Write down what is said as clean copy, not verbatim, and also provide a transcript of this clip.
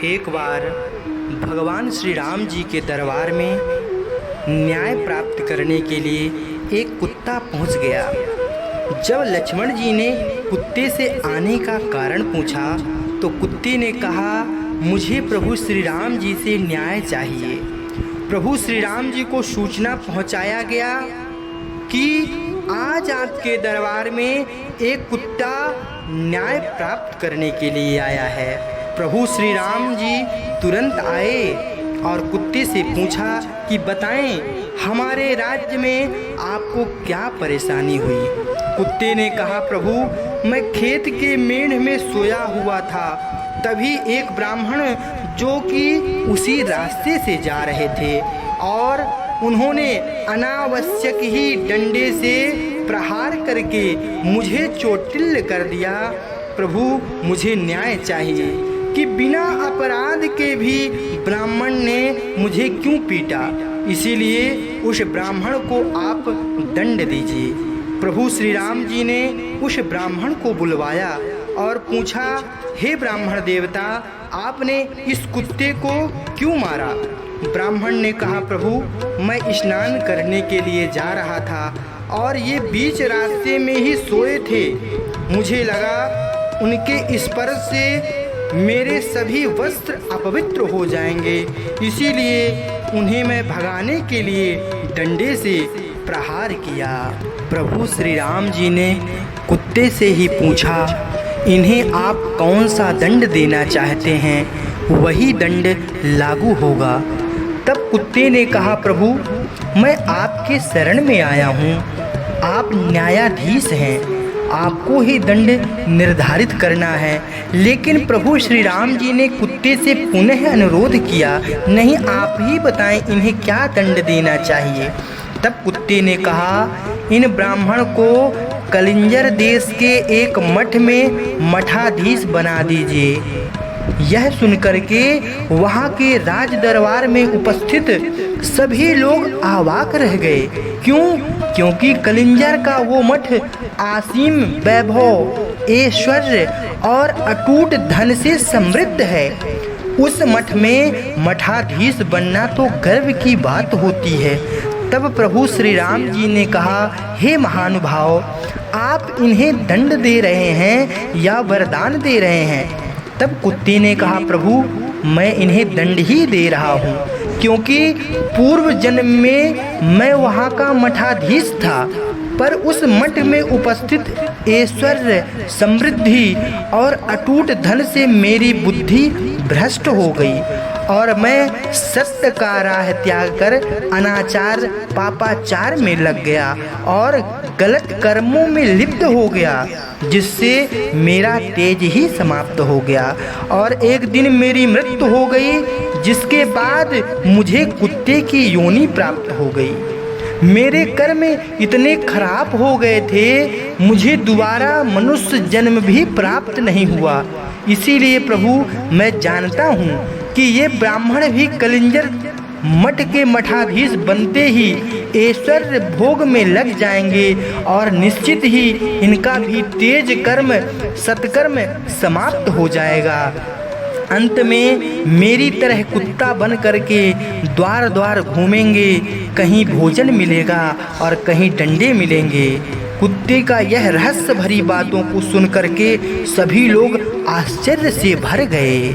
एक बार भगवान श्री राम जी के दरबार में न्याय प्राप्त करने के लिए एक कुत्ता पहुंच गया। जब लक्ष्मण जी ने कुत्ते से आने का कारण पूछा तो कुत्ते ने कहा, मुझे प्रभु श्री राम जी से न्याय चाहिए। प्रभु श्री राम जी को सूचना पहुंचाया गया कि आज आपके दरबार में एक कुत्ता न्याय प्राप्त करने के लिए आया है। प्रभु श्री राम जी तुरंत आए और कुत्ते से पूछा कि बताएं, हमारे राज्य में आपको क्या परेशानी हुई। कुत्ते ने कहा, प्रभु मैं खेत के मेढ़ में सोया हुआ था, तभी एक ब्राह्मण जो कि उसी रास्ते से जा रहे थे और उन्होंने अनावश्यक ही डंडे से प्रहार करके मुझे चोटिल कर दिया। प्रभु मुझे न्याय चाहिए कि बिना अपराध के भी ब्राह्मण ने मुझे क्यों पीटा, इसीलिए उस ब्राह्मण को आप दंड दीजिए। प्रभु श्री राम जी ने उस ब्राह्मण को बुलवाया और पूछा, हे ब्राह्मण देवता, आपने इस कुत्ते को क्यों मारा। ब्राह्मण ने कहा, प्रभु मैं स्नान करने के लिए जा रहा था और ये बीच रास्ते में ही सोए थे। मुझे लगा उनके स्पर्श से मेरे सभी वस्त्र अपवित्र हो जाएंगे, इसीलिए उन्हें मैं भगाने के लिए डंडे से प्रहार किया। प्रभु श्री राम जी ने कुत्ते से ही पूछा, इन्हें आप कौन सा दंड देना चाहते हैं, वही दंड लागू होगा। तब कुत्ते ने कहा, प्रभु मैं आपके शरण में आया हूँ, आप न्यायाधीश हैं, आपको ही दंड निर्धारित करना है। लेकिन प्रभु श्री राम जी ने कुत्ते से पुनः अनुरोध किया, नहीं आप ही बताएं इन्हें क्या दंड देना चाहिए। तब कुत्ते ने कहा, इन ब्राह्मण को कलिंजर देश के एक मठ में मठाधीश बना दीजिए। यह सुनकर के वहाँ के राज दरबार में उपस्थित सभी लोग अवाक रह गए। क्योंकि कलिंजर का वो मठ असीम वैभव, ऐश्वर्य और अटूट धन से समृद्ध है। उस मठ में मठाधीश बनना तो गर्व की बात होती है। तब प्रभु श्री राम जी ने कहा, हे महानुभाव, आप इन्हें दंड दे रहे हैं या वरदान दे रहे हैं। तब कुत्ते ने कहा, प्रभु मैं इन्हें दंड ही दे रहा हूँ, क्योंकि पूर्व जन्म में मैं वहाँ का मठाधीश था, पर उस मठ में उपस्थित ऐश्वर्य, समृद्धि और अटूट धन से मेरी बुद्धि भ्रष्ट हो गई और मैं सत्य का राह त्याग कर अनाचार पापाचार में लग गया और गलत कर्मों में लिप्त हो गया, जिससे मेरा तेज ही समाप्त हो गया और एक दिन मेरी मृत्यु हो गई, जिसके बाद मुझे कुत्ते की योनि प्राप्त हो गई। मेरे कर्म इतने खराब हो गए थे, मुझे दोबारा मनुष्य जन्म भी प्राप्त नहीं हुआ। इसीलिए प्रभु मैं जानता हूँ कि ये ब्राह्मण भी कलिंजर मठ के मठाधीश बनते ही ऐश्वर्य भोग में लग जाएंगे और निश्चित ही इनका भी तेज कर्म सत्कर्म समाप्त हो जाएगा। अंत में मेरी तरह कुत्ता बन करके द्वार द्वार घूमेंगे, कहीं भोजन मिलेगा और कहीं डंडे मिलेंगे। कुत्ते का यह रहस्य भरी बातों को सुन करके सभी लोग आश्चर्य से भर गए।